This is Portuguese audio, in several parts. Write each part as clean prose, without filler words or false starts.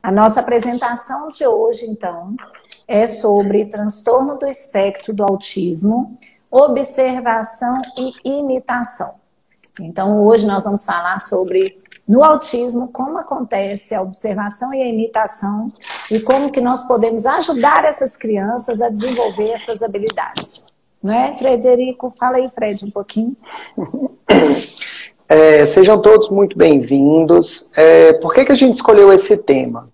A nossa apresentação de hoje, então, é sobre transtorno do espectro do autismo, observação e imitação. Então, hoje nós vamos falar sobre, no autismo, como acontece a observação e a imitação e como que nós podemos ajudar essas crianças a desenvolver essas habilidades. Não é, Frederico? Fala aí, Fred, um pouquinho. Sejam todos muito bem-vindos. Por que a gente escolheu esse tema?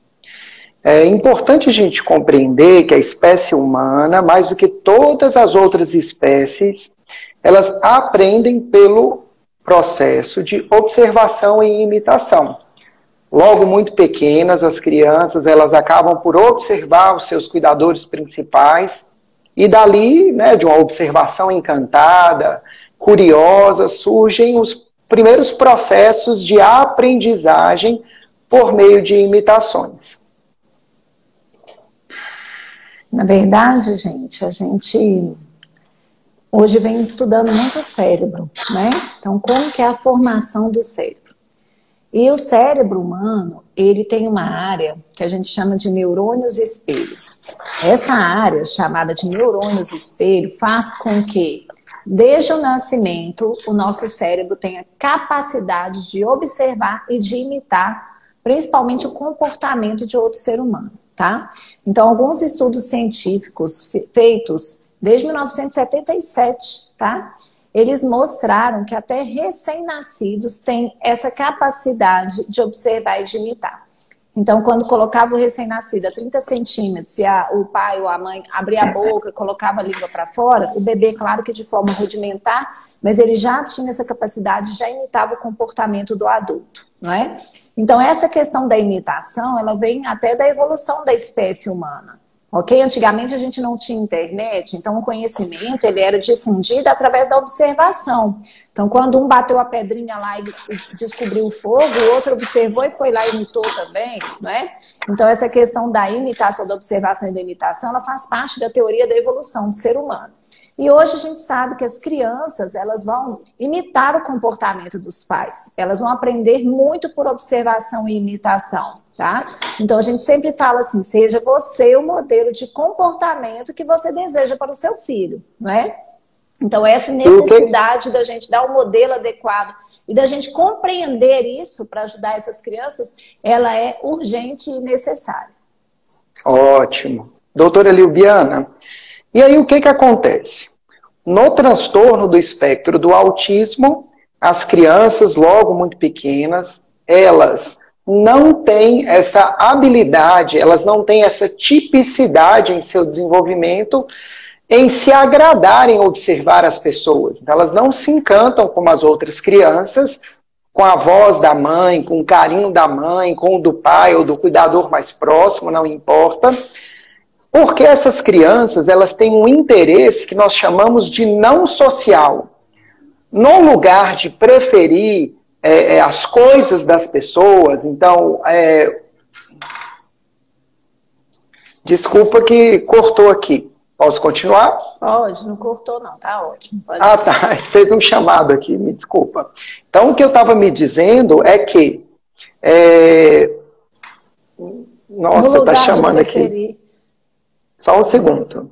É importante a gente compreender que a espécie humana, mais do que todas as outras espécies, elas aprendem pelo processo de observação e imitação. Logo muito pequenas, as crianças elas acabam por observar os seus cuidadores principais e dali, né, de uma observação encantada, curiosa, surgem os primeiros processos de aprendizagem por meio de imitações. Na verdade, gente, a gente hoje vem estudando muito o cérebro, né? Então, como que é a formação do cérebro? E o cérebro humano, ele tem uma área que a gente chama de neurônios espelho. Essa área, chamada de neurônios espelho, faz com que desde o nascimento, o nosso cérebro tem a capacidade de observar e de imitar, principalmente o comportamento de outro ser humano, tá? Então, alguns estudos científicos feitos desde 1977, tá? Eles mostraram que até recém-nascidos têm essa capacidade de observar e de imitar. Então, quando colocava o recém-nascido a 30 centímetros e o pai ou a mãe abria a boca, colocava a língua para fora, o bebê, claro que de forma rudimentar, mas ele já tinha essa capacidade, já imitava o comportamento do adulto, não é? Então, essa questão da imitação, ela vem até da evolução da espécie humana, ok? Antigamente a gente não tinha internet, então o conhecimento ele era difundido através da observação. Então, quando um bateu a pedrinha lá e descobriu o fogo, o outro observou e foi lá e imitou também, não é? Então, essa questão da imitação, da observação e da imitação, ela faz parte da teoria da evolução do ser humano. E hoje a gente sabe que as crianças, elas vão imitar o comportamento dos pais. Elas vão aprender muito por observação e imitação, tá? Então, a gente sempre fala assim, seja você o modelo de comportamento que você deseja para o seu filho, não é? Então, essa necessidade da gente dar um modelo adequado e da gente compreender isso para ajudar essas crianças, ela é urgente e necessária. Ótimo. Doutora Lilbiana, e aí o que acontece? No transtorno do espectro do autismo, as crianças, logo muito pequenas, elas não têm essa habilidade, elas não têm essa tipicidade em seu desenvolvimento em se agradarem observar as pessoas. Então, elas não se encantam como as outras crianças, com a voz da mãe, com o carinho da mãe, com o do pai ou do cuidador mais próximo, não importa. Porque essas crianças, elas têm um interesse que nós chamamos de não social. No lugar de preferir as coisas das pessoas, então, desculpa que cortou aqui. Posso continuar? Pode, não cortou não, tá ótimo. Pode tá, fez um chamado aqui, me desculpa. Então, o que eu estava me dizendo é que... Nossa, tá chamando aqui. Só um segundo.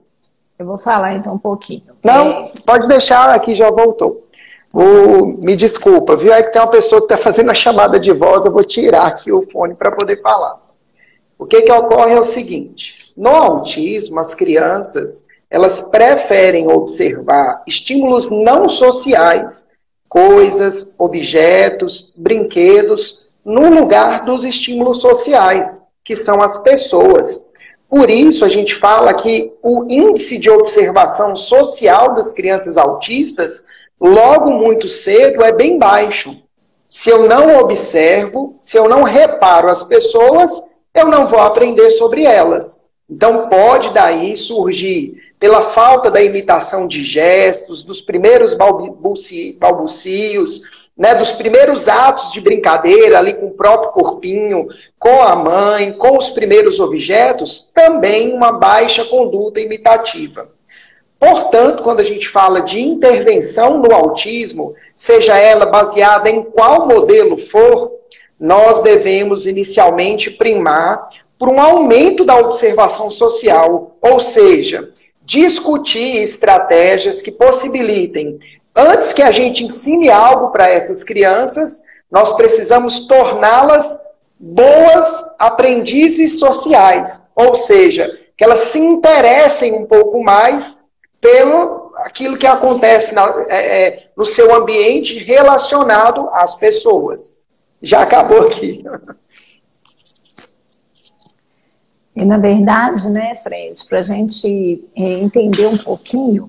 Eu vou falar então um pouquinho. Não, pode deixar, aqui já voltou. Me desculpa, viu? É que tem uma pessoa que está fazendo a chamada de voz, eu vou tirar aqui o fone para poder falar. O que ocorre é o seguinte, no autismo, as crianças, elas preferem observar estímulos não sociais, coisas, objetos, brinquedos, no lugar dos estímulos sociais, que são as pessoas. Por isso, a gente fala que o índice de observação social das crianças autistas, logo muito cedo, é bem baixo. Se eu não observo, se eu não reparo as pessoas, eu não vou aprender sobre elas. Então, pode daí surgir, pela falta da imitação de gestos, dos primeiros balbucios, né, dos primeiros atos de brincadeira ali com o próprio corpinho, com a mãe, com os primeiros objetos, também uma baixa conduta imitativa. Portanto, quando a gente fala de intervenção no autismo, seja ela baseada em qual modelo for, nós devemos inicialmente primar por um aumento da observação social, ou seja, discutir estratégias que possibilitem, antes que a gente ensine algo para essas crianças, nós precisamos torná-las boas aprendizes sociais, ou seja, que elas se interessem um pouco mais pelo aquilo que acontece no seu ambiente relacionado às pessoas. Já acabou aqui. E, na verdade, né, Fred, para a gente entender um pouquinho,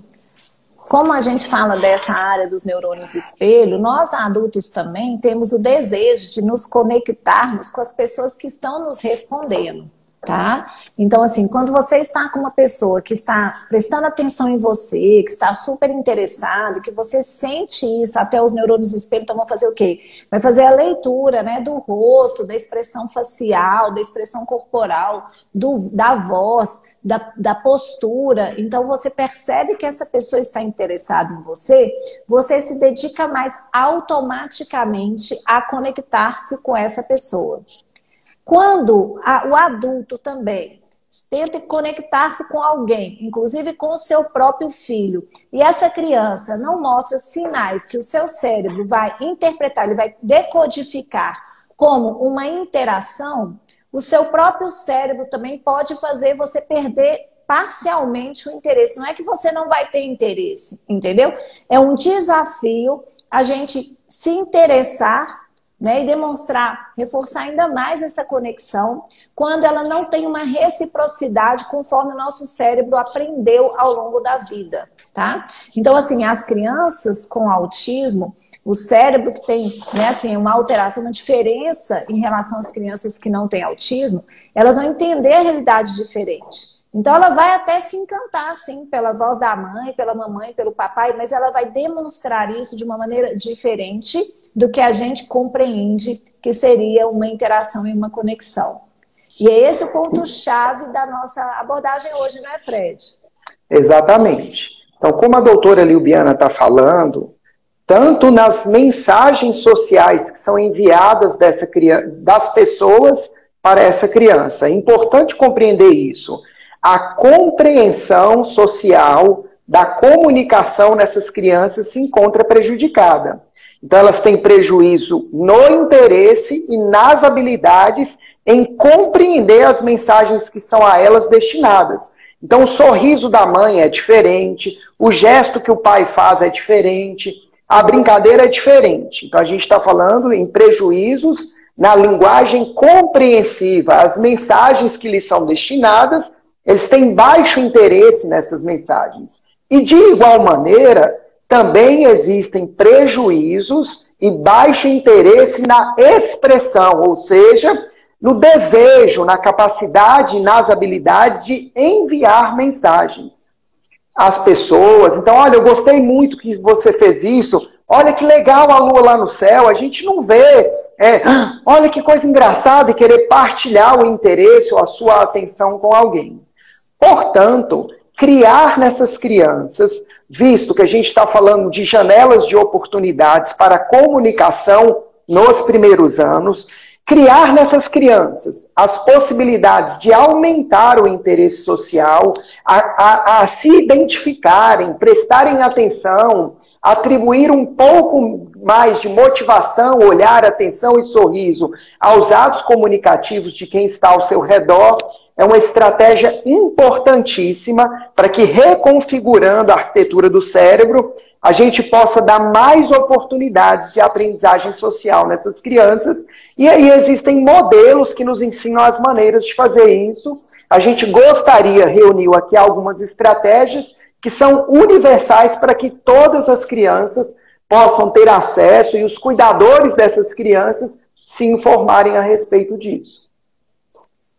como a gente fala dessa área dos neurônios espelho, nós adultos também temos o desejo de nos conectarmos com as pessoas que estão nos respondendo, tá? Então, assim, quando você está com uma pessoa que está prestando atenção em você, que está super interessado, que você sente isso, até os neurônios espelho, então vão fazer o quê? Vai fazer a leitura, né, do rosto, da expressão facial, da expressão corporal, da voz, da postura. Então você percebe que essa pessoa está interessada em você, você se dedica mais automaticamente a conectar-se com essa pessoa. Quando o adulto também tenta conectar-se com alguém, inclusive com o seu próprio filho, e essa criança não mostra sinais que o seu cérebro vai interpretar, ele vai decodificar como uma interação, o seu próprio cérebro também pode fazer você perder parcialmente o interesse. Não é que você não vai ter interesse, entendeu? É um desafio a gente se interessar, né, e demonstrar, reforçar ainda mais essa conexão quando ela não tem uma reciprocidade conforme o nosso cérebro aprendeu ao longo da vida, tá? Então, assim, as crianças com autismo, o cérebro que tem, né, assim, uma alteração, uma diferença em relação às crianças que não têm autismo, elas vão entender a realidade diferente. Então ela vai até se encantar, assim, pela voz da mãe, pela mamãe, pelo papai, mas ela vai demonstrar isso de uma maneira diferente do que a gente compreende que seria uma interação e uma conexão. E é esse o ponto-chave da nossa abordagem hoje, não é, Fred? Exatamente. Então, como a doutora Lilbiana está falando, tanto nas mensagens sociais que são enviadas das pessoas para essa criança, é importante compreender isso. A compreensão social da comunicação nessas crianças se encontra prejudicada. Então, elas têm prejuízo no interesse e nas habilidades em compreender as mensagens que são a elas destinadas. Então, o sorriso da mãe é diferente, o gesto que o pai faz é diferente, a brincadeira é diferente. Então, a gente está falando em prejuízos na linguagem compreensiva. As mensagens que lhes são destinadas, eles têm baixo interesse nessas mensagens. E, de igual maneira, também existem prejuízos e baixo interesse na expressão, ou seja, no desejo, na capacidade, nas habilidades de enviar mensagens às pessoas. Então, olha, eu gostei muito que você fez isso, olha que legal a lua lá no céu, a gente não vê, olha que coisa engraçada, e querer partilhar o interesse ou a sua atenção com alguém. Portanto, criar nessas crianças, visto que a gente está falando de janelas de oportunidades para comunicação nos primeiros anos, criar nessas crianças as possibilidades de aumentar o interesse social, a se identificarem, prestarem atenção, atribuir um pouco mais de motivação, olhar, atenção e sorriso aos atos comunicativos de quem está ao seu redor, é uma estratégia importantíssima para que, reconfigurando a arquitetura do cérebro, a gente possa dar mais oportunidades de aprendizagem social nessas crianças. E aí existem modelos que nos ensinam as maneiras de fazer isso. A gente gostaria, reuniu aqui algumas estratégias que são universais para que todas as crianças possam ter acesso e os cuidadores dessas crianças se informarem a respeito disso.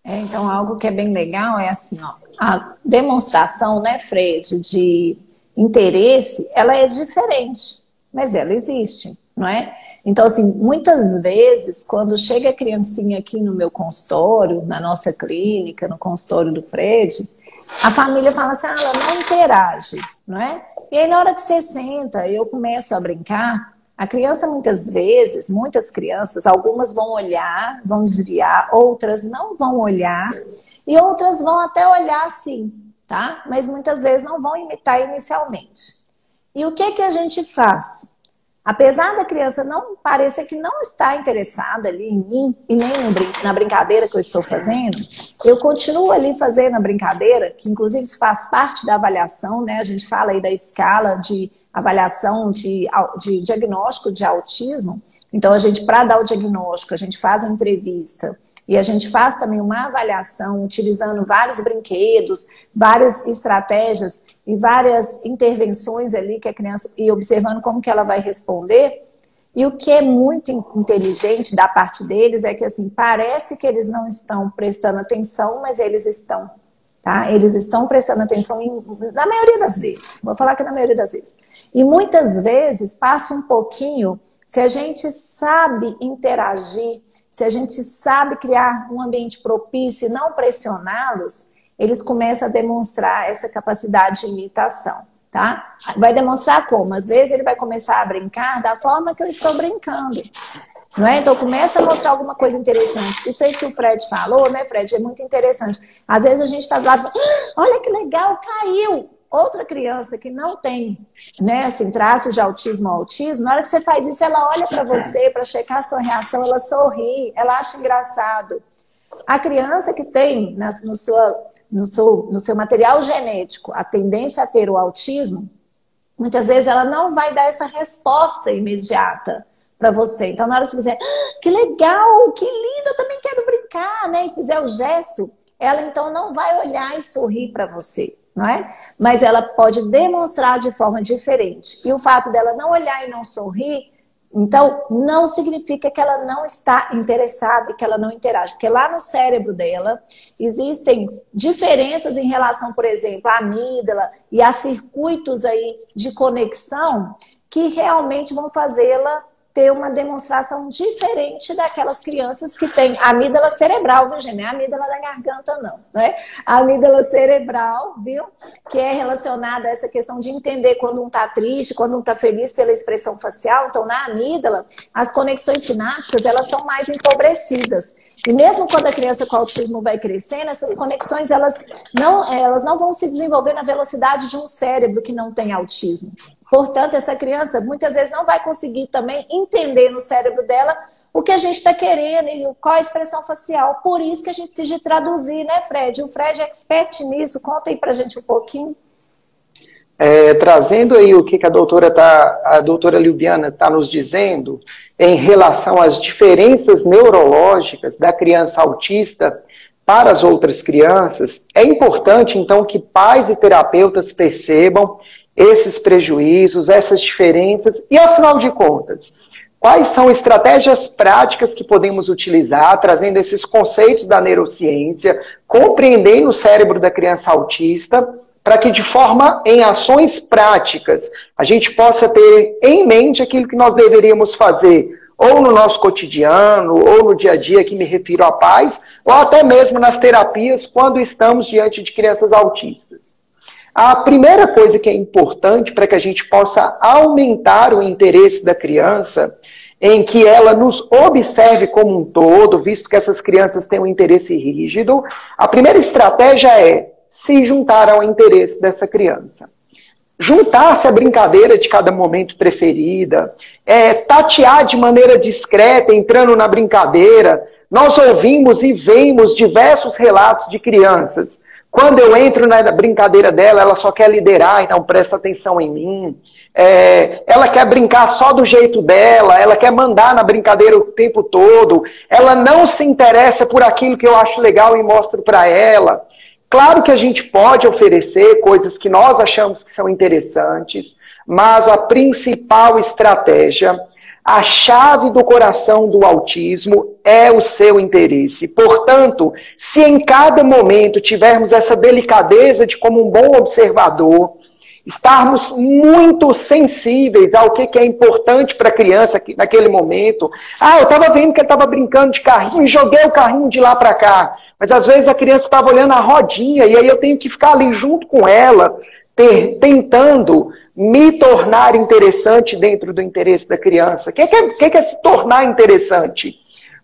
Então, algo que é bem legal é assim, ó, a demonstração, né, Fred, de interesse, ela é diferente, mas ela existe, não é? Então, assim, muitas vezes, quando chega a criancinha aqui no meu consultório, na nossa clínica, no consultório do Fred, a família fala assim, ela não interage, não é? E aí, na hora que você senta, eu começo a brincar, A criança, muitas crianças, algumas vão olhar, vão desviar, outras não vão olhar, e outras vão até olhar sim, tá? Mas muitas vezes não vão imitar inicialmente. E o que a gente faz? Apesar da criança não parecer que não está interessada ali em mim, e nem na brincadeira que eu estou fazendo, eu continuo ali fazendo a brincadeira, que inclusive faz parte da avaliação, né? A gente fala aí da escala de avaliação de diagnóstico de autismo. Então, para dar o diagnóstico, a gente faz a entrevista e a gente faz também uma avaliação utilizando vários brinquedos, várias estratégias e várias intervenções ali que a criança, e observando como que ela vai responder. E o que é muito inteligente da parte deles é que, assim, parece que eles não estão prestando atenção, mas eles estão, tá? Eles estão prestando atenção na maioria das vezes. Vou falar que na maioria das vezes. E muitas vezes passa um pouquinho, se a gente sabe interagir, se a gente sabe criar um ambiente propício e não pressioná-los, eles começam a demonstrar essa capacidade de imitação, tá? Vai demonstrar como? Às vezes ele vai começar a brincar da forma que eu estou brincando, não é? Então começa a mostrar alguma coisa interessante. Isso aí que o Fred falou, né, Fred? É muito interessante. Às vezes a gente está do lado e fala, olha que legal, caiu! Outra criança que não tem, né, assim, traços de autismo ou autismo, na hora que você faz isso, ela olha para você para checar a sua reação, ela sorri, ela acha engraçado. A criança que tem no seu material genético a tendência a ter o autismo, muitas vezes ela não vai dar essa resposta imediata para você. Então, na hora que você fizer, que legal, que lindo, eu também quero brincar, né, e fizer o gesto, ela então não vai olhar e sorrir para você. Não é? Mas ela pode demonstrar de forma diferente. E o fato dela não olhar e não sorrir, então não significa que ela não está interessada e que ela não interage. Porque lá no cérebro dela existem diferenças em relação, por exemplo, à amígdala e a circuitos aí de conexão que realmente vão fazê-la ter uma demonstração diferente daquelas crianças que têm amígdala cerebral, viu, gente? Não é a amígdala da garganta, não, né? A amígdala cerebral, viu? Que é relacionada a essa questão de entender quando um tá triste, quando um tá feliz pela expressão facial. Então, na amígdala, as conexões sinápticas, elas são mais empobrecidas. E mesmo quando a criança com autismo vai crescendo, essas conexões, elas não vão se desenvolver na velocidade de um cérebro que não tem autismo. Portanto, essa criança muitas vezes não vai conseguir também entender no cérebro dela o que a gente está querendo e qual a expressão facial. Por isso que a gente precisa de traduzir, né, Fred? O Fred é expert nisso. Conta aí pra gente um pouquinho. Trazendo aí o que a doutora Liubiana está nos dizendo em relação às diferenças neurológicas da criança autista para as outras crianças, é importante, então, que pais e terapeutas percebam esses prejuízos, essas diferenças e, afinal de contas, quais são estratégias práticas que podemos utilizar, trazendo esses conceitos da neurociência, compreendendo o cérebro da criança autista, para que de forma, em ações práticas, a gente possa ter em mente aquilo que nós deveríamos fazer, ou no nosso cotidiano, ou no dia a dia, que me refiro a pais, ou até mesmo nas terapias, quando estamos diante de crianças autistas. A primeira coisa que é importante para que a gente possa aumentar o interesse da criança, em que ela nos observe como um todo, visto que essas crianças têm um interesse rígido, a primeira estratégia é se juntar ao interesse dessa criança. Juntar-se à brincadeira de cada momento preferida, tatear de maneira discreta, entrando na brincadeira. Nós ouvimos e vemos diversos relatos de crianças. Quando eu entro na brincadeira dela, ela só quer liderar e não presta atenção em mim. Ela quer brincar só do jeito dela, ela quer mandar na brincadeira o tempo todo. Ela não se interessa por aquilo que eu acho legal e mostro para ela. Claro que a gente pode oferecer coisas que nós achamos que são interessantes, mas a principal estratégia, a chave do coração do autismo é o seu interesse. Portanto, se em cada momento tivermos essa delicadeza de, como um bom observador, estarmos muito sensíveis ao que é importante para a criança naquele momento. Eu estava vendo que ele estava brincando de carrinho e joguei o carrinho de lá para cá. Mas às vezes a criança estava olhando a rodinha e aí eu tenho que ficar ali junto com ela, tentando me tornar interessante dentro do interesse da criança. O que é se tornar interessante?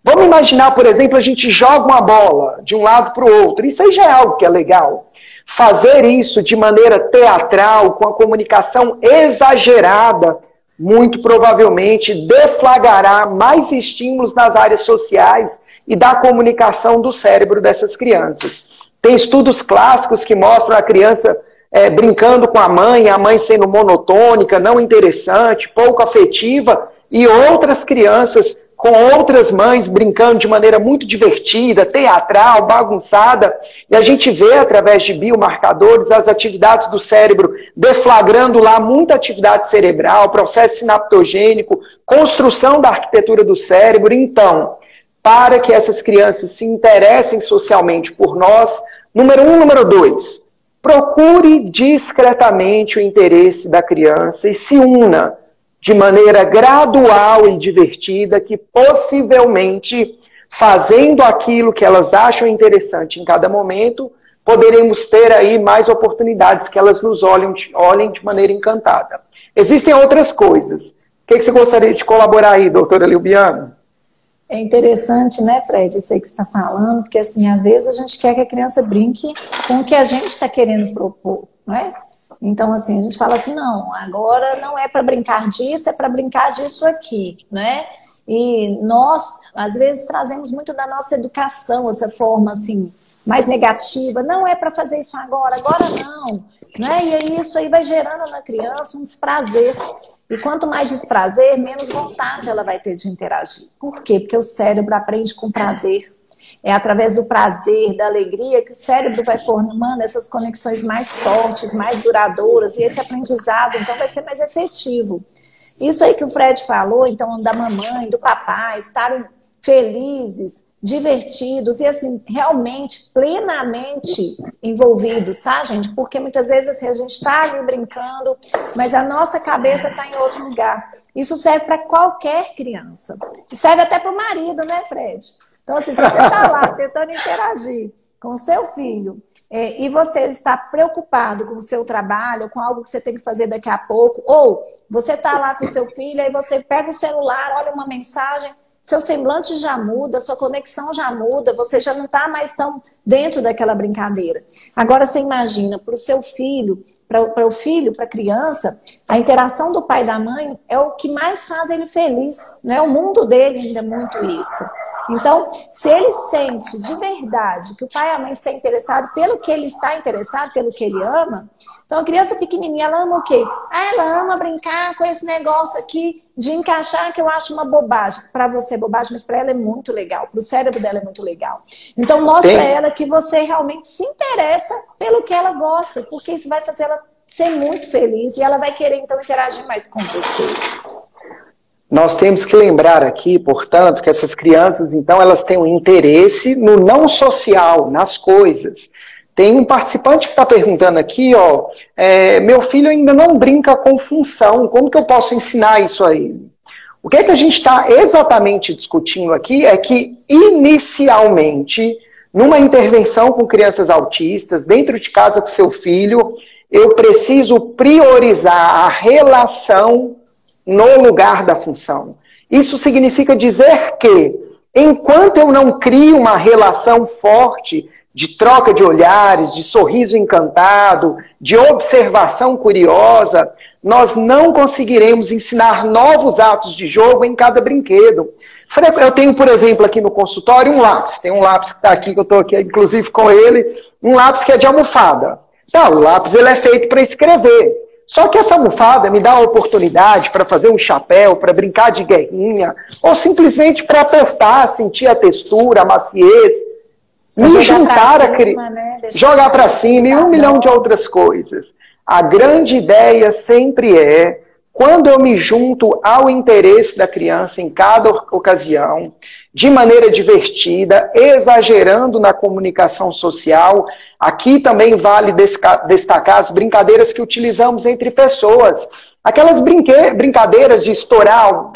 Vamos imaginar, por exemplo, a gente joga uma bola de um lado para o outro. Isso aí já é algo que é legal. Fazer isso de maneira teatral, com a comunicação exagerada, muito provavelmente deflagrará mais estímulos nas áreas sociais e da comunicação do cérebro dessas crianças. Tem estudos clássicos que mostram a criança brincando com a mãe sendo monotônica, não interessante, pouco afetiva, e outras crianças com outras mães brincando de maneira muito divertida, teatral, bagunçada, e a gente vê através de biomarcadores as atividades do cérebro deflagrando lá muita atividade cerebral, processo sinaptogênico, construção da arquitetura do cérebro. Então, para que essas crianças se interessem socialmente por nós, número 1, número 2, procure discretamente o interesse da criança e se una de maneira gradual e divertida, que possivelmente, fazendo aquilo que elas acham interessante em cada momento, poderemos ter aí mais oportunidades que elas nos olhem de maneira encantada. Existem outras coisas. O que você gostaria de colaborar aí, doutora Lilbiana? É interessante, né, Fred, isso aí que você está falando, porque assim, às vezes a gente quer que a criança brinque com o que a gente está querendo propor, não é? Então, assim, a gente fala assim, não, agora não é para brincar disso, é para brincar disso aqui, né? E nós, às vezes, trazemos muito da nossa educação, essa forma, assim, mais negativa. Não é para fazer isso agora não, né? E aí isso aí vai gerando na criança um desprazer. E quanto mais desprazer, menos vontade ela vai ter de interagir. Por quê? Porque o cérebro aprende com prazer. É através do prazer, da alegria, que o cérebro vai formando essas conexões mais fortes, mais duradouras, e esse aprendizado, então, vai ser mais efetivo. Isso aí que o Fred falou, então, da mamãe, do papai, estarem felizes, divertidos e, assim, realmente, plenamente envolvidos, tá, gente? Porque muitas vezes, assim, a gente está ali brincando, mas a nossa cabeça está em outro lugar. Isso serve para qualquer criança. E serve até para o marido, né, Fred? Então, assim, se você está lá tentando interagir com o seu filho e você está preocupado com o seu trabalho, com algo que você tem que fazer daqui a pouco, ou você está lá com o seu filho, aí você pega o celular, olha uma mensagem, seu semblante já muda, sua conexão já muda, você já não está mais tão dentro daquela brincadeira. Agora, você imagina, para o seu filho, para o filho, para a criança, a interação do pai e da mãe é o que mais faz ele feliz, né? O mundo dele ainda é muito isso. Então, se ele sente de verdade que o pai e a mãe estão interessados pelo que ele está interessado, pelo que ele ama, então a criança pequenininha, ela ama o quê? Ela ama brincar com esse negócio aqui de encaixar, que eu acho uma bobagem. Para você é bobagem, mas para ela é muito legal, para o cérebro dela é muito legal. Então mostra para ela que você realmente se interessa pelo que ela gosta, porque isso vai fazer ela ser muito feliz e ela vai querer então interagir mais com você. Nós temos que lembrar aqui, portanto, que essas crianças, então, elas têm um interesse no não social, nas coisas. Tem um participante que está perguntando aqui, ó, meu filho ainda não brinca com função, como que eu posso ensinar isso a ele? O que é que a gente está exatamente discutindo aqui é que, inicialmente, numa intervenção com crianças autistas, dentro de casa com seu filho, eu preciso priorizar a relação no lugar da função. Isso significa dizer que, enquanto eu não crio uma relação forte de troca de olhares, de sorriso encantado, de observação curiosa, nós não conseguiremos ensinar novos atos de jogo em cada brinquedo. Eu tenho, por exemplo, aqui no consultório um lápis. Tem um lápis que está aqui, que eu estou aqui, inclusive, com ele, um lápis que é de almofada. Então, o lápis ele é feito para escrever. Só que essa almofada me dá a oportunidade para fazer um chapéu, para brincar de guerrinha, ou simplesmente para apertar, sentir a textura, a maciez, me juntar a criar, jogar para cima e 1 milhão de outras coisas. A grande ideia sempre é, quando eu me junto ao interesse da criança em cada ocasião, de maneira divertida, exagerando na comunicação social. Aqui também vale destacar as brincadeiras que utilizamos entre pessoas. Aquelas brincadeiras de estourar,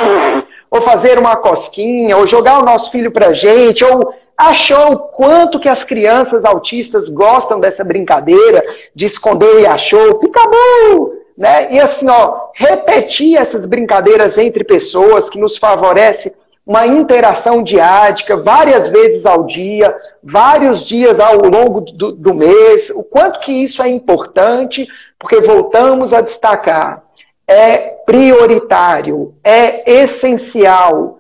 ou fazer uma cosquinha, ou jogar o nosso filho pra gente, ou achou o quanto que as crianças autistas gostam dessa brincadeira de esconder e achou, pica-bu! né? E assim, ó, repetir essas brincadeiras entre pessoas que nos favorece uma interação diádica, várias vezes ao dia, vários dias ao longo do mês, o quanto que isso é importante, porque voltamos a destacar, é prioritário, é essencial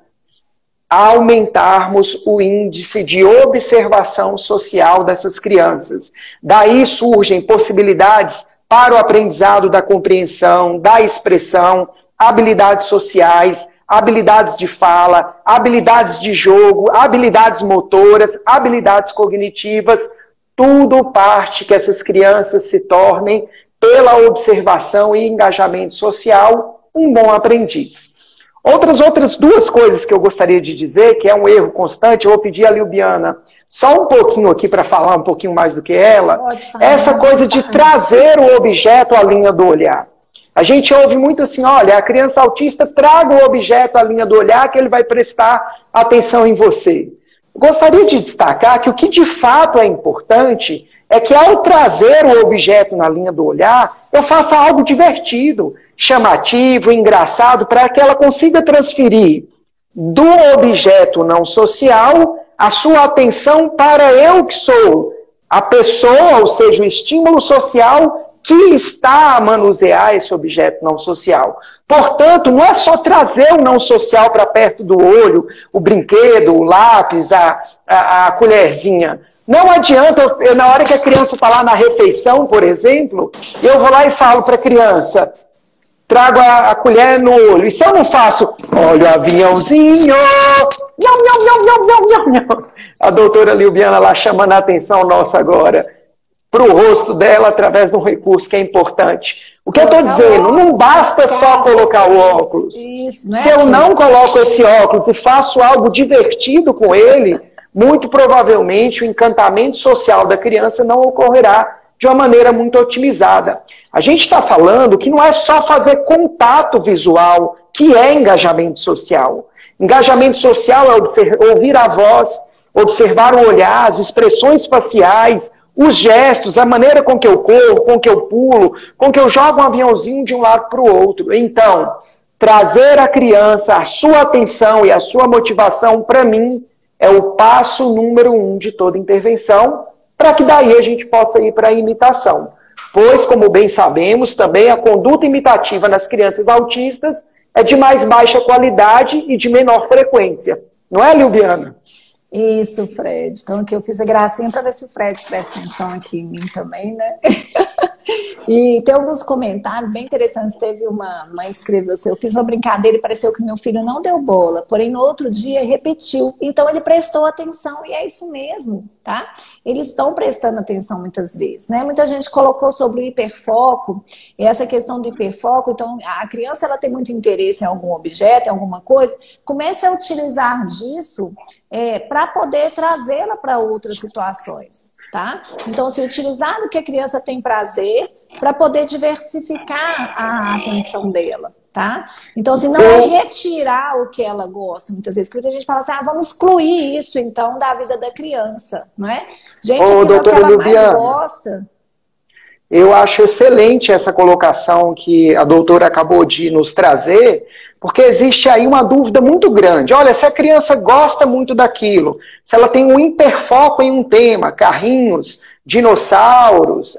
aumentarmos o índice de observação social dessas crianças. Daí surgem possibilidades para o aprendizado da compreensão, da expressão, habilidades sociais, habilidades de fala, habilidades de jogo, habilidades motoras, habilidades cognitivas, tudo parte que essas crianças se tornem, pela observação e engajamento social, um bom aprendiz. Outras duas coisas que eu gostaria de dizer, que é um erro constante, eu vou pedir a Lilbiana só um pouquinho aqui para falar um pouquinho mais do que ela, essa coisa de trazer o objeto à linha do olhar. A gente ouve muito assim, olha, a criança autista traga o objeto à linha do olhar que ele vai prestar atenção em você. Eu gostaria de destacar que o que de fato é importante é que ao trazer o objeto na linha do olhar, eu faça algo divertido, chamativo, engraçado, para que ela consiga transferir do objeto não social a sua atenção para eu que sou a pessoa, ou seja, o estímulo social que está a manusear esse objeto não social. Portanto, não é só trazer o não social para perto do olho, o brinquedo, o lápis, a colherzinha. Não adianta, na hora que a criança está lá na refeição, por exemplo, eu vou lá e falo para a criança, trago a colher no olho. E se eu não faço, olha o aviãozinho, nham, nham, nham, nham, nham, nham, nham. A doutora Lilbiana lá chamando a atenção nossa agora para o rosto dela através de um recurso que é importante. O que eu estou dizendo, não basta só colocar o óculos. Isso, se eu não coloco esse óculos e faço algo divertido com ele, muito provavelmente o encantamento social da criança não ocorrerá de uma maneira muito otimizada. A gente está falando que não é só fazer contato visual que é engajamento social. Engajamento social é ouvir a voz, observar o olhar, as expressões faciais, os gestos, a maneira com que eu corro, com que eu pulo, com que eu jogo um aviãozinho de um lado para o outro. Então, trazer a criança, a sua atenção e a sua motivação, para mim, é o passo número 1 de toda intervenção, para que daí a gente possa ir para a imitação. Pois, como bem sabemos, também a conduta imitativa nas crianças autistas é de mais baixa qualidade e de menor frequência. Não é, Lilbiana? Isso, Fred. Então aqui eu fiz a gracinha para ver se o Fred presta atenção aqui em mim também, né? E tem alguns comentários bem interessantes. Teve uma mãe que escreveu assim, eu fiz uma brincadeira e pareceu que meu filho não deu bola, porém no outro dia repetiu. Então ele prestou atenção e é isso mesmo, tá? Eles estão prestando atenção muitas vezes, né? Muita gente colocou sobre o hiperfoco, e essa questão do hiperfoco, então a criança ela tem muito interesse em algum objeto, em alguma coisa, comece a utilizar disso para poder trazê-la para outras situações, tá? Então, assim, utilizar no que a criança tem prazer para poder diversificar a atenção dela, tá? Então, assim, não é retirar o que ela gosta, muitas vezes, porque a gente fala assim, vamos excluir isso, então, da vida da criança, não é? Gente, aquilo que ela mais gosta. Eu acho excelente essa colocação que a doutora acabou de nos trazer, porque existe aí uma dúvida muito grande. Olha, se a criança gosta muito daquilo, se ela tem um hiperfoco em um tema, carrinhos, dinossauros,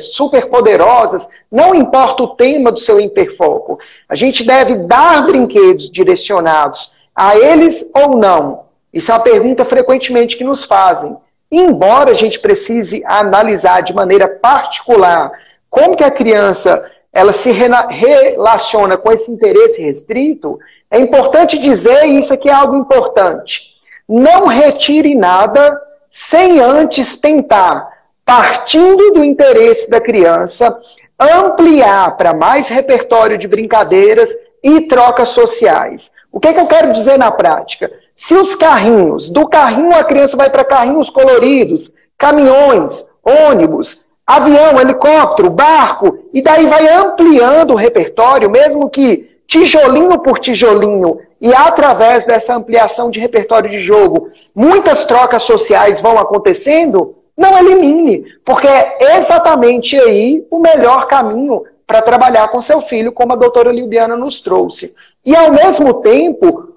superpoderosas, não importa o tema do seu hiperfoco. A gente deve dar brinquedos direcionados a eles ou não? Isso é uma pergunta frequentemente que nos fazem. Embora a gente precise analisar de maneira particular como que a criança ela se relaciona com esse interesse restrito, é importante dizer, e isso aqui é algo importante, não retire nada sem antes tentar, partindo do interesse da criança, ampliar para mais repertório de brincadeiras e trocas sociais. O que eu quero dizer na prática? Se os carrinhos, do carrinho a criança vai para carrinhos coloridos, caminhões, ônibus, avião, helicóptero, barco, e daí vai ampliando o repertório, mesmo que tijolinho por tijolinho, e através dessa ampliação de repertório de jogo, muitas trocas sociais vão acontecendo, não elimine, porque é exatamente aí o melhor caminho para trabalhar com seu filho, como a doutora Liliana nos trouxe. E, ao mesmo tempo,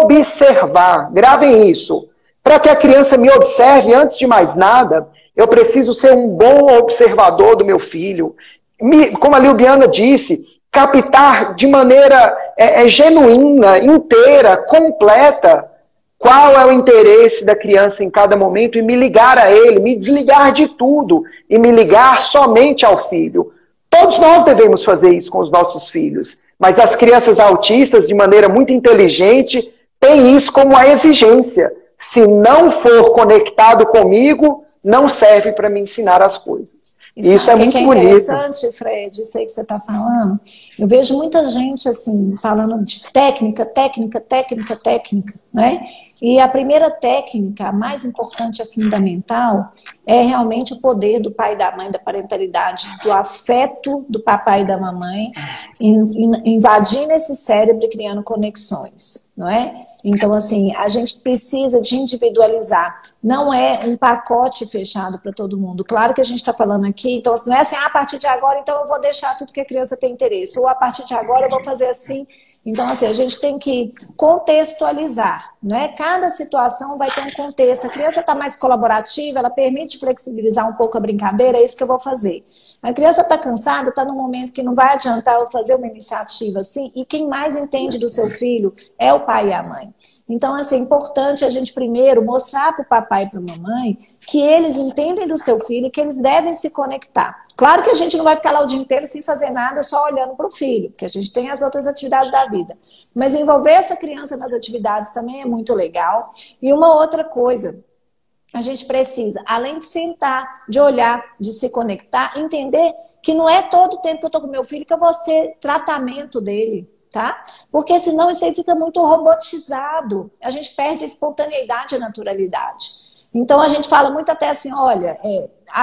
observar. Gravem isso. Para que a criança me observe, antes de mais nada, eu preciso ser um bom observador do meu filho. Como a Liliana disse, captar de maneira genuína, inteira, completa, qual é o interesse da criança em cada momento e me ligar a ele, me desligar de tudo e me ligar somente ao filho. Todos nós devemos fazer isso com os nossos filhos, mas as crianças autistas, de maneira muito inteligente, têm isso como uma exigência. Se não for conectado comigo, não serve para me ensinar as coisas. Isso é muito bonito. Interessante, Fred, isso aí que você está falando. Eu vejo muita gente assim, falando de técnica, né? E a primeira técnica, a mais importante, a fundamental, é realmente o poder do pai e da mãe, da parentalidade, do afeto do papai e da mamãe, invadindo esse cérebro e criando conexões, não é? Então, assim, a gente precisa de individualizar. Não é um pacote fechado para todo mundo. Claro que a gente está falando aqui, então não é assim, a partir de agora, então eu vou deixar tudo que a criança tem interesse, ou a partir de agora eu vou fazer assim. Então, assim, a gente tem que contextualizar, né? Cada situação vai ter um contexto. A criança está mais colaborativa, ela permite flexibilizar um pouco a brincadeira, é isso que eu vou fazer. A criança está cansada, está num momento que não vai adiantar eu fazer uma iniciativa assim, e quem mais entende do seu filho é o pai e a mãe. Então, assim, é importante a gente primeiro mostrar para o papai e para a mamãe que eles entendem do seu filho e que eles devem se conectar. Claro que a gente não vai ficar lá o dia inteiro sem fazer nada, só olhando para o filho, porque a gente tem as outras atividades da vida. Mas envolver essa criança nas atividades também é muito legal. E uma outra coisa, a gente precisa, além de sentar, de olhar, de se conectar, entender que não é todo o tempo que eu estou com meu filho que eu vou ser tratamento dele. Tá? Porque senão isso aí fica muito robotizado. A gente perde a espontaneidade e a naturalidade. Então a gente fala muito até assim, olha,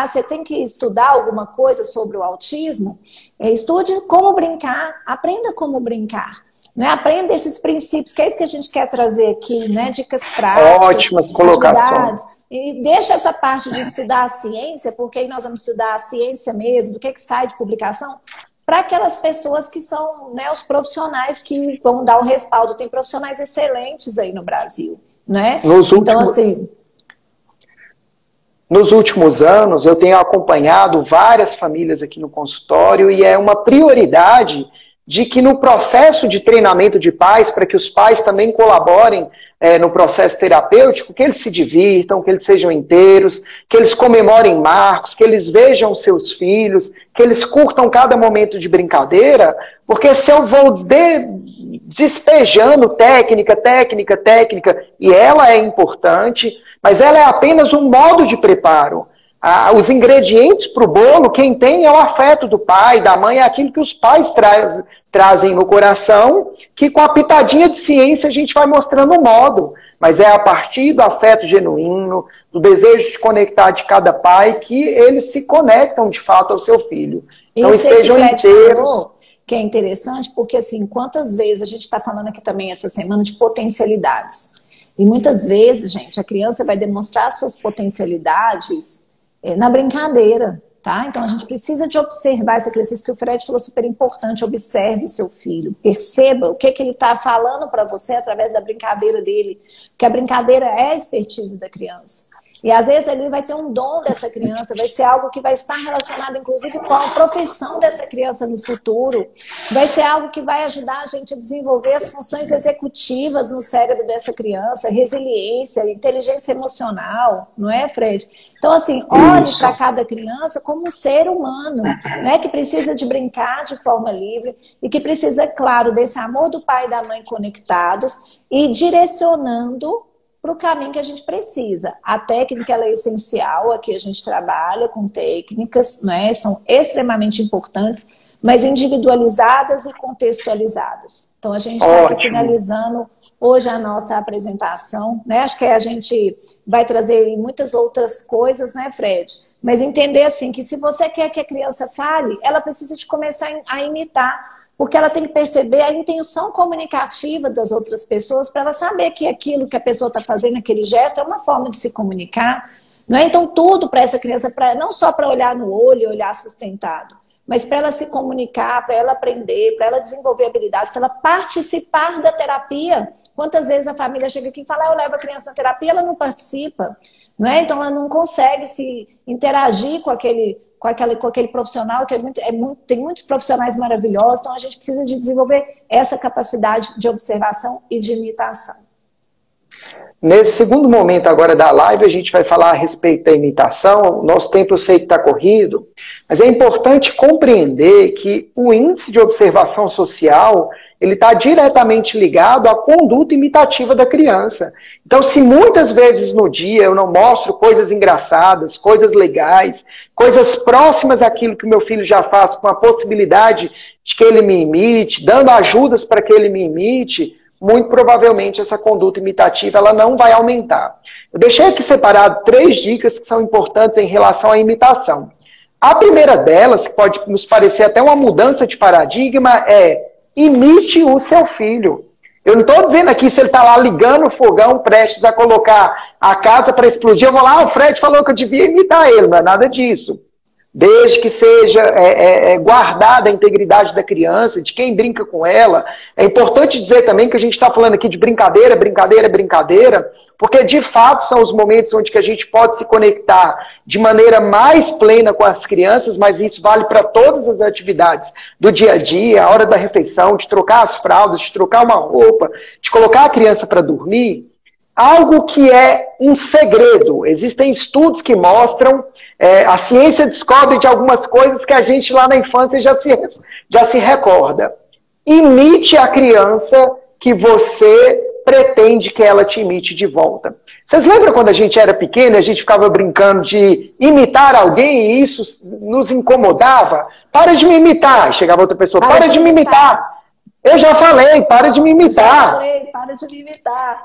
você tem que estudar alguma coisa sobre o autismo, estude como brincar, aprenda como brincar. Né? Aprenda esses princípios, que é isso que a gente quer trazer aqui, né? Dicas práticas, ótimas colocações. E deixa essa parte de estudar a ciência, porque aí nós vamos estudar a ciência mesmo, do que sai de publicação, para aquelas pessoas que são, né, os profissionais que vão dar o respaldo. Tem profissionais excelentes aí no Brasil, né? Então, assim... Nos últimos anos, eu tenho acompanhado várias famílias aqui no consultório e é uma prioridade de que no processo de treinamento de pais, para que os pais também colaborem no processo terapêutico, que eles se divirtam, que eles sejam inteiros, que eles comemorem marcos, que eles vejam seus filhos, que eles curtam cada momento de brincadeira, porque se eu vou despejando técnica, e ela é importante, mas ela é apenas um modo de preparo. Os ingredientes para o bolo, quem tem é o afeto do pai, da mãe, é aquilo que os pais trazem no coração, que com a pitadinha de ciência a gente vai mostrando o modo. Mas é a partir do afeto genuíno, do desejo de conectar de cada pai, que eles se conectam de fato ao seu filho. Então estejam inteiros. Que é interessante, porque assim, quantas vezes a gente está falando aqui também essa semana de potencialidades. E muitas vezes, gente, a criança vai demonstrar suas potencialidades na brincadeira, tá? Então a gente precisa de observar essa criança. Isso que o Fred falou super importante, observe seu filho, perceba o que ele está falando para você através da brincadeira dele, porque a brincadeira é a expertise da criança. E às vezes ele vai ter um dom dessa criança, vai ser algo que vai estar relacionado inclusive com a profissão dessa criança no futuro, vai ser algo que vai ajudar a gente a desenvolver as funções executivas no cérebro dessa criança, resiliência, inteligência emocional, não é, Fred? Então, assim, olhe para cada criança como um ser humano, né, que precisa de brincar de forma livre e que precisa, claro, desse amor do pai e da mãe conectados e direcionando para o caminho que a gente precisa. A técnica ela é essencial, aqui a gente trabalha com técnicas, né, são extremamente importantes, mas individualizadas e contextualizadas. Então a gente está aqui finalizando hoje a nossa apresentação, né? Acho que a gente vai trazer muitas outras coisas, né, Fred? Mas entender assim que se você quer que a criança fale, ela precisa de começar a imitar, porque ela tem que perceber a intenção comunicativa das outras pessoas para ela saber que aquilo que a pessoa está fazendo, aquele gesto, é uma forma de se comunicar. Não é? Então, tudo para essa criança, não só para olhar no olho e olhar sustentado, mas para ela se comunicar, para ela aprender, para ela desenvolver habilidades, para ela participar da terapia. Quantas vezes a família chega aqui e fala, eu levo a criança na terapia, ela não participa, não é? Então ela não consegue se interagir com aquele profissional, que tem muitos profissionais maravilhosos, então a gente precisa de desenvolver essa capacidade de observação e de imitação. Nesse segundo momento agora da live, a gente vai falar a respeito da imitação. Nosso tempo eu sei que está corrido, mas é importante compreender que o índice de observação social, ele está diretamente ligado à conduta imitativa da criança. Então, se muitas vezes no dia eu não mostro coisas engraçadas, coisas legais, coisas próximas àquilo que o meu filho já faz, com a possibilidade de que ele me imite, dando ajudas para que ele me imite, muito provavelmente essa conduta imitativa ela não vai aumentar. Eu deixei aqui separado 3 dicas que são importantes em relação à imitação. A primeira delas, que pode nos parecer até uma mudança de paradigma, é imite o seu filho. Eu não estou dizendo aqui se ele está lá ligando o fogão, prestes a colocar a casa para explodir, eu vou lá, o Fred falou que eu devia imitar ele, não é nada disso. Desde que seja guardada a integridade da criança, de quem brinca com ela. É importante dizer também que a gente está falando aqui de brincadeira, brincadeira, brincadeira, porque de fato são os momentos onde que a gente pode se conectar de maneira mais plena com as crianças, mas isso vale para todas as atividades do dia a dia, a hora da refeição, de trocar as fraldas, de trocar uma roupa, de colocar a criança para dormir. Algo que é um segredo. Existem estudos que mostram, a ciência descobre de algumas coisas que a gente lá na infância já se recorda. Imite a criança que você pretende que ela te imite de volta. Vocês lembram quando a gente era pequeno, a gente ficava brincando de imitar alguém e isso nos incomodava? Para de me imitar. Chegava outra pessoa, para de me imitar. Eu já falei, para de me imitar. Já falei, para de me imitar.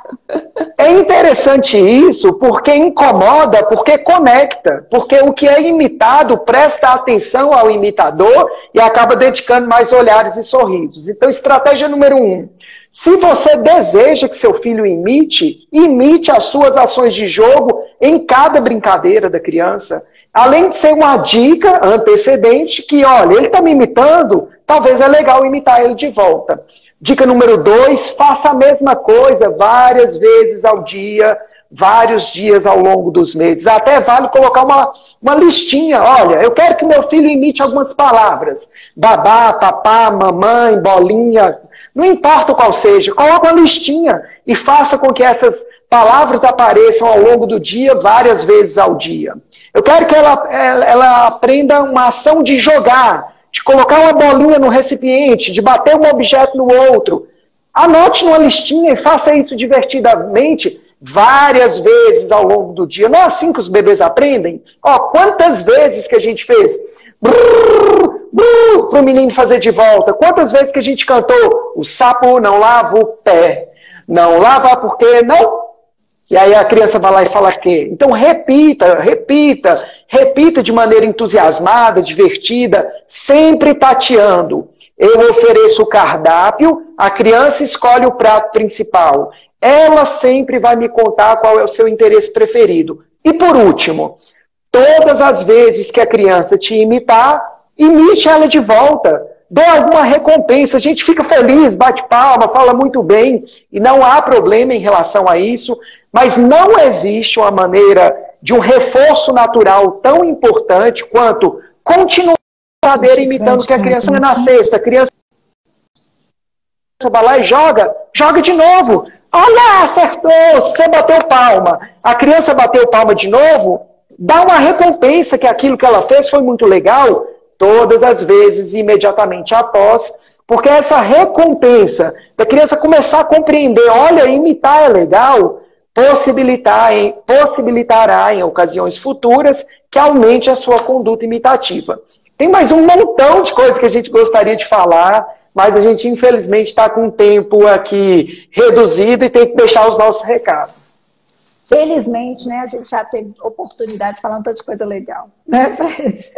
É interessante isso, porque incomoda, porque conecta. Porque o que é imitado presta atenção ao imitador e acaba dedicando mais olhares e sorrisos. Então, estratégia número 1. Se você deseja que seu filho imite, imite as suas ações de jogo em cada brincadeira da criança. Além de ser uma dica antecedente que, olha, ele está me imitando, talvez é legal imitar ele de volta. Dica número 2, faça a mesma coisa várias vezes ao dia, vários dias ao longo dos meses. Até vale colocar uma listinha. Olha, eu quero que meu filho imite algumas palavras. Babá, papá, mamãe, bolinha, não importa qual seja, coloca uma listinha e faça com que essas palavras apareçam ao longo do dia, várias vezes ao dia. Eu quero que ela aprenda uma ação de jogar, de colocar uma bolinha no recipiente, de bater um objeto no outro. Anote numa listinha e faça isso divertidamente várias vezes ao longo do dia. Não é assim que os bebês aprendem? Ó, quantas vezes que a gente fez para o menino fazer de volta? Quantas vezes que a gente cantou o sapo não lava o pé? Não lava porque não... E aí a criança vai lá e fala quê? Então repita, repita, repita de maneira entusiasmada, divertida, sempre tateando. Eu ofereço o cardápio, a criança escolhe o prato principal. Ela sempre vai me contar qual é o seu interesse preferido. E por último, todas as vezes que a criança te imitar, imite ela de volta. Dê alguma recompensa, a gente fica feliz, bate palma, fala muito bem, e não há problema em relação a isso, mas não existe uma maneira de um reforço natural tão importante quanto continuar imitando que a criança é na sexta, a criança vai lá e joga de novo. Olha, acertou, você bateu palma. A criança bateu palma de novo, dá uma recompensa que aquilo que ela fez foi muito legal, todas as vezes imediatamente após, porque essa recompensa da criança começar a compreender, olha, imitar é legal, possibilitará em ocasiões futuras que aumente a sua conduta imitativa. Tem mais um montão de coisas que a gente gostaria de falar, mas a gente infelizmente está com o tempo aqui reduzido e tem que deixar os nossos recados. Felizmente, né, a gente já teve oportunidade de falar um tanto de coisa legal, né, Fred?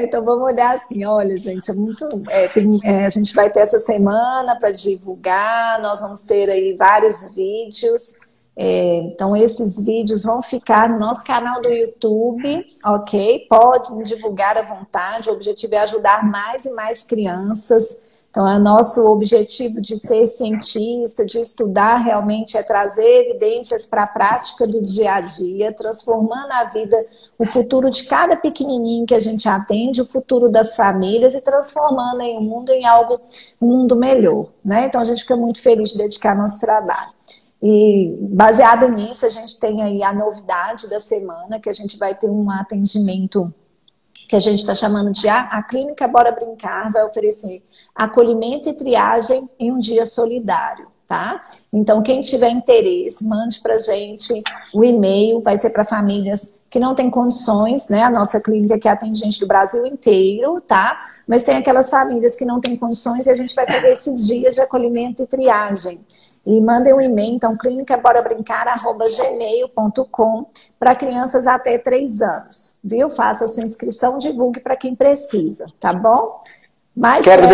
Então vamos olhar assim, olha, gente, a gente vai ter essa semana para divulgar, nós vamos ter aí vários vídeos Então, esses vídeos vão ficar no nosso canal do YouTube, ok? Pode divulgar à vontade, o objetivo é ajudar mais e mais crianças. Então, é nosso objetivo de ser cientista, de estudar realmente, é trazer evidências para a prática do dia a dia, transformando a vida, o futuro de cada pequenininho que a gente atende, o futuro das famílias e transformando o mundo em algo, um mundo melhor, né? Então, a gente fica muito feliz de dedicar nosso trabalho. E baseado nisso, a gente tem aí a novidade da semana, que a gente vai ter um atendimento que a gente está chamando de a Clínica Bora Brincar, vai oferecer acolhimento e triagem em um dia solidário, tá? Então, quem tiver interesse, mande pra gente o e-mail, vai ser para famílias que não têm condições, né? A nossa clínica que atende gente do Brasil inteiro, tá? Mas tem aquelas famílias que não têm condições e a gente vai fazer esse dia de acolhimento e triagem. E mandem um e-mail, então, clinicaborabrincar@gmail.com para crianças até 3 anos, viu? Faça a sua inscrição, divulgue para quem precisa, tá bom? Mas quero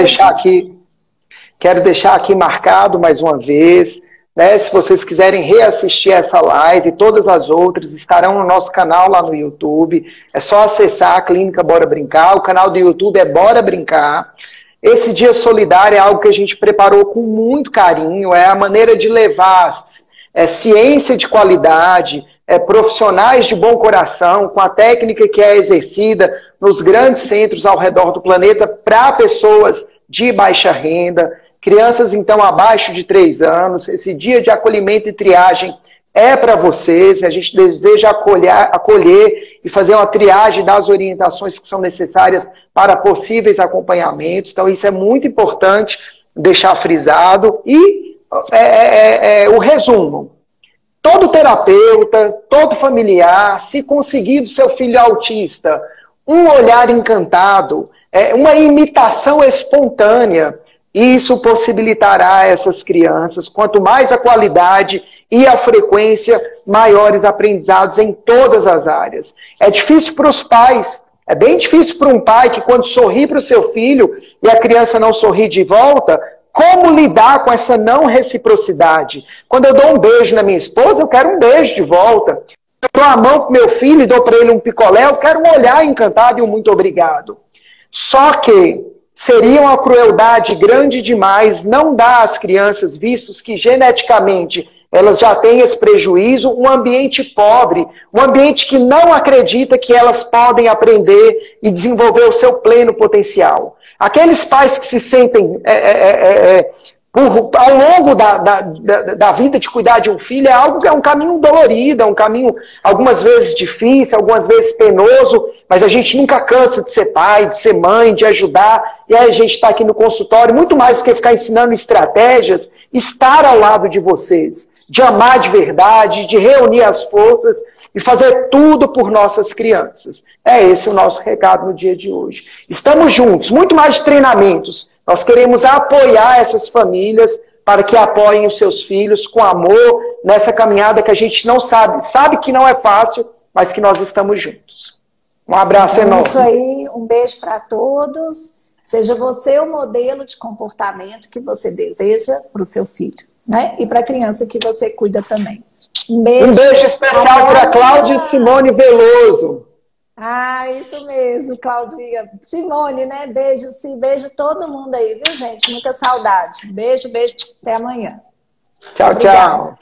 deixar aqui marcado mais uma vez, né? Se vocês quiserem reassistir essa live, todas as outras estarão no nosso canal lá no YouTube. É só acessar a Clínica Bora Brincar, o canal do YouTube é Bora Brincar. Esse dia solidário é algo que a gente preparou com muito carinho, é a maneira de levar ciência de qualidade, profissionais de bom coração, com a técnica que é exercida nos grandes centros ao redor do planeta para pessoas de baixa renda, crianças então abaixo de 3 anos. Esse dia de acolhimento e triagem é para vocês, a gente deseja acolher e fazer uma triagem das orientações que são necessárias para possíveis acompanhamentos. Então isso é muito importante deixar frisado. E o resumo: todo terapeuta, todo familiar, se conseguir do seu filho autista um olhar encantado, uma imitação espontânea, isso possibilitará a essas crianças, quanto mais a qualidade e a frequência, maiores aprendizados em todas as áreas. É difícil para os pais, é bem difícil para um pai que quando sorri para o seu filho e a criança não sorri de volta, como lidar com essa não reciprocidade? Quando eu dou um beijo na minha esposa, eu quero um beijo de volta. Eu dou a mão para o meu filho e dou para ele um picolé, eu quero um olhar encantado e um muito obrigado. Só que seria uma crueldade grande demais não dar às crianças, vistos que geneticamente elas já têm esse prejuízo, um ambiente pobre, um ambiente que não acredita que elas podem aprender e desenvolver o seu pleno potencial. Aqueles pais que se sentem ao longo da vida de cuidar de um filho é um caminho dolorido, é um caminho algumas vezes difícil, algumas vezes penoso, mas a gente nunca cansa de ser pai, de ser mãe, de ajudar, e aí a gente está aqui no consultório, muito mais do que ficar ensinando estratégias, estar ao lado de vocês, de amar de verdade, de reunir as forças e fazer tudo por nossas crianças. É esse o nosso recado no dia de hoje. Estamos juntos, muito mais de treinamentos. Nós queremos apoiar essas famílias para que apoiem os seus filhos com amor nessa caminhada que a gente não sabe que não é fácil, mas que nós estamos juntos. Um abraço enorme. É isso aí, um beijo para todos. Seja você o modelo de comportamento que você deseja para o seu filho, né? E para a criança que você cuida também. Um beijo especial para Cláudia e Simone Veloso. Ah, isso mesmo, Claudinha. Simone, né? Beijo, sim, beijo todo mundo aí, viu, gente? Muita saudade. Beijo, beijo. Até amanhã. Tchau, tchau.